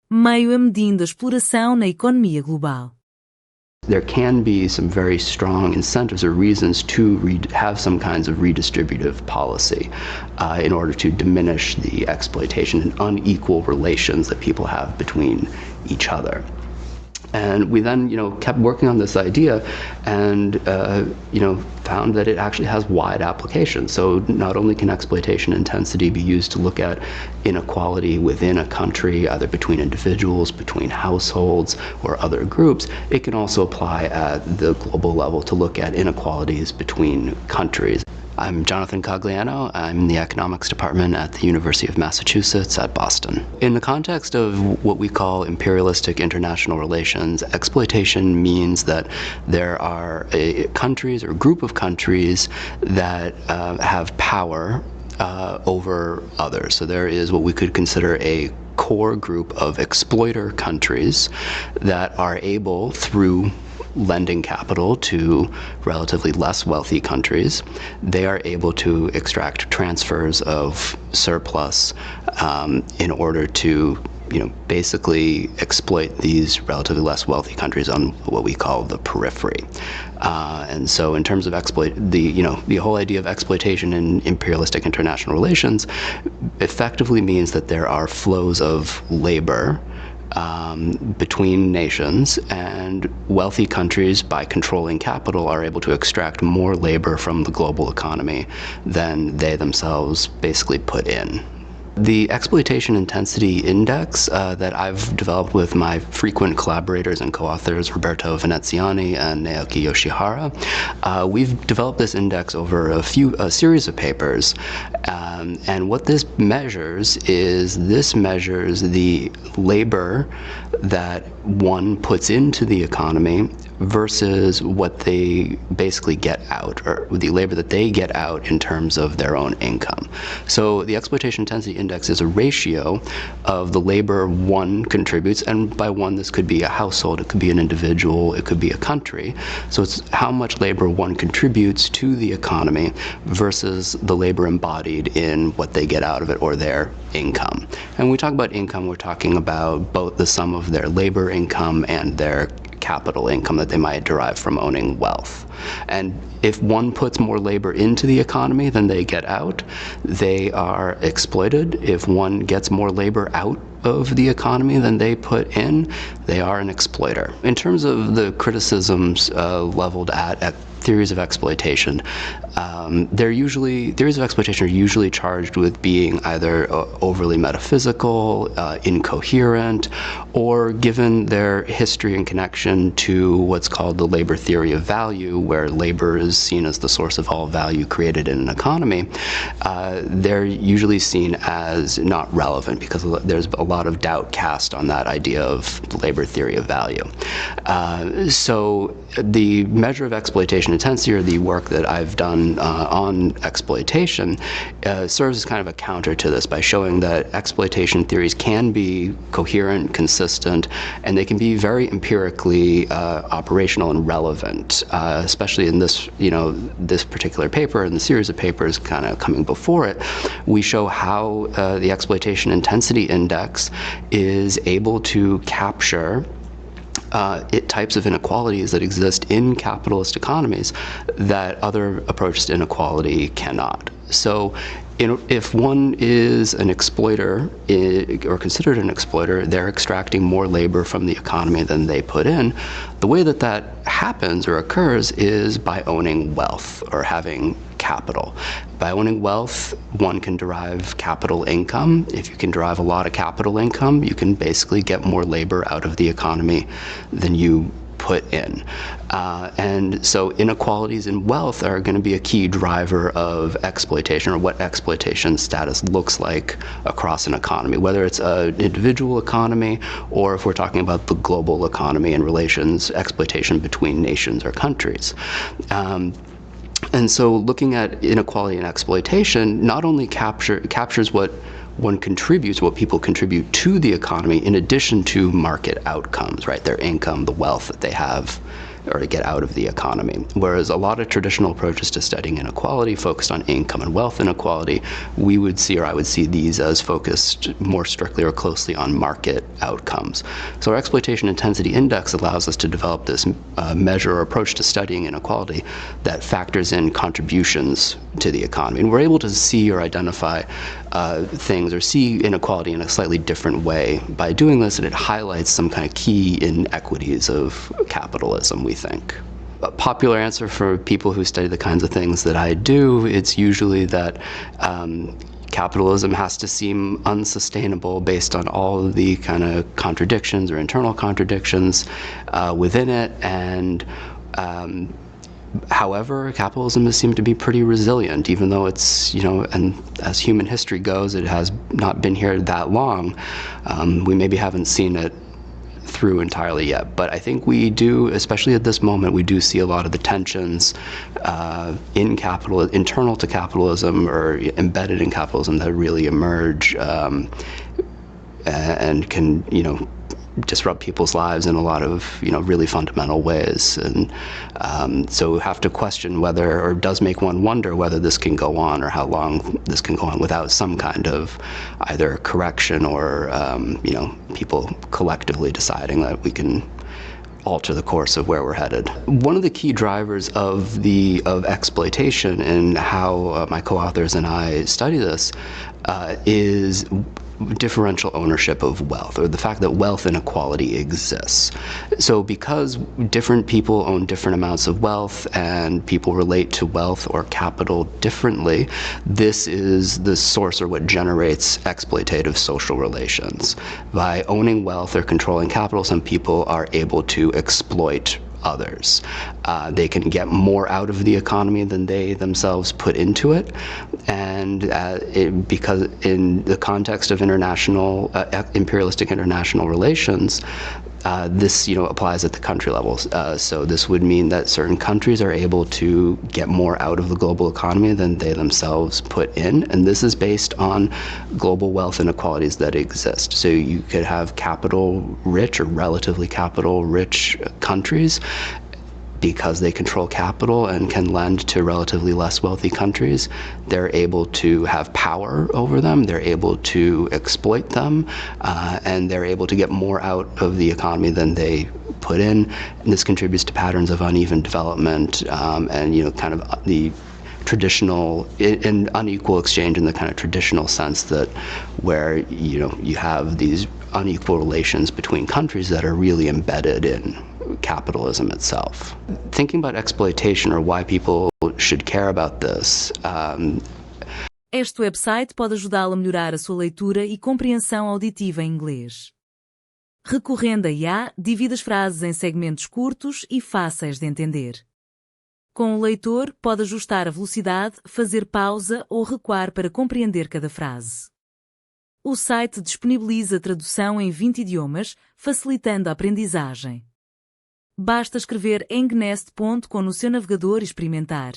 meio a medindo a exploração na economia global. There can be some very strong incentives or reasons to have some kinds of redistributive policy in order to diminish the exploitation and unequal relations that people have between each other. And we then, kept working on this idea and, found that it actually has wide applications. So not only can exploitation intensity be used to look at inequality within a country, either between individuals, between households, or other groups, it can also apply at the global level to look at inequalities between countries. I'm Jonathan Cogliano. I'm in the economics department at the University of Massachusetts at Boston. In the context of what we call imperialistic international relations, exploitation means that there are countries or a group of countries that have power over others. So there is what we could consider a core group of exploiter countries that are able, through lending capital to relatively less wealthy countries, they are able to extract transfers of surplus in order to basically exploit these relatively less wealthy countries on what we call the periphery. And so in terms of the whole idea of exploitation in imperialistic international relations effectively means that there are flows of labor between nations, and wealthy countries, by controlling capital, are able to extract more labor from the global economy than they themselves basically put in. The exploitation intensity index that I've developed with my frequent collaborators and co-authors, Roberto Veneziani and Naoki Yoshihara, we've developed this index over a series of papers. And what this measures the labor that one puts into the economy versus what they basically get out, or the labor that they get out in terms of their own income. So the exploitation intensity index is a ratio of the labor one contributes, and by one this could be a household, it could be an individual, it could be a country. So it's how much labor one contributes to the economy versus the labor embodied in what they get out of it or their income. And when we talk about income, we're talking about both the sum of their labor income and their capital income that they might derive from owning wealth. And if one puts more labor into the economy than they get out, they are exploited. If one gets more labor out of the economy than they put in, they are an exploiter. In terms of the criticisms leveled at theories of exploitation, theories of exploitation are usually charged with being either overly metaphysical, incoherent, or given their history and connection to what's called the labor theory of value, where labor is seen as the source of all value created in an economy, they're usually seen as not relevant because there's a lot of doubt cast on that idea of the labor theory of value. So the measure of exploitation intensity, or the work that I've done on exploitation, serves as kind of a counter to this by showing that exploitation theories can be coherent, consistent, and they can be very empirically operational and relevant, especially in this, this particular paper and the series of papers kind of coming before it. We show how the exploitation intensity index is able to capture types of inequalities that exist in capitalist economies that other approaches to inequality cannot. So if one is an exploiter or considered an exploiter, they're extracting more labor from the economy than they put in. The way that that happens or occurs is by owning wealth or having capital. By owning wealth, one can derive capital income. If you can derive a lot of capital income, you can basically get more labor out of the economy than you put in. And so inequalities in wealth are going to be a key driver of exploitation, or what exploitation status looks like across an economy, whether it's an individual economy or if we're talking about the global economy and relations, exploitation between nations or countries. And so looking at inequality and exploitation not only captures what one contributes, what people contribute to the economy, in addition to market outcomes, right? Their income, the wealth that they have or to get out of the economy. Whereas a lot of traditional approaches to studying inequality focused on income and wealth inequality, we would see, or I would see these as focused more strictly or closely on market outcomes. So our exploitation intensity index allows us to develop this measure or approach to studying inequality that factors in contributions to the economy. And we're able to see or identify things or see inequality in a slightly different way by doing this, and it highlights some kind of key inequities of capitalism, we think. A popular answer for people who study the kinds of things that I do, it's usually that capitalism has to seem unsustainable based on all of the kind of contradictions or internal contradictions within it, and however, capitalism has seemed to be pretty resilient, even though it's, and as human history goes, it has not been here that long. We maybe haven't seen it through entirely yet, but I think we do, especially at this moment, we do see a lot of the tensions internal to capitalism or embedded in capitalism that really emerge and can, disrupt people's lives in a lot of, really fundamental ways. And so we have to question whether, or does make one wonder whether this can go on or how long this can go on without some kind of either correction or, people collectively deciding that we can alter the course of where we're headed. One of the key drivers of exploitation and how my co-authors and I study this is differential ownership of wealth, or the fact that wealth inequality exists. So because different people own different amounts of wealth and people relate to wealth or capital differently, this is the source or what generates exploitative social relations. By owning wealth or controlling capital, some people are able to exploit others. They can get more out of the economy than they themselves put into it, and because in the context of international imperialistic international relations, this applies at the country level. So this would mean that certain countries are able to get more out of the global economy than they themselves put in, and this is based on global wealth inequalities that exist. So you could have capital-rich or relatively capital-rich countries, because they control capital and can lend to relatively less wealthy countries. They're able to have power over them, they're able to exploit them, and they're able to get more out of the economy than they put in. And this contributes to patterns of uneven development and kind of the traditional and unequal exchange in the kind of traditional sense that where you have these unequal relations between countries that are really embedded in capitalism itself. Thinking about exploitation or why people should care about this. Este website pode ajudá-lo a melhorar a sua leitura e compreensão auditiva em inglês. Recorrendo a IA, divide as frases em segmentos curtos e fáceis de entender. Com o leitor, pode ajustar a velocidade, fazer pausa ou recuar para compreender cada frase. O site disponibiliza tradução em 20 idiomas, facilitando a aprendizagem. Basta escrever engnest.com no seu navegador e experimentar.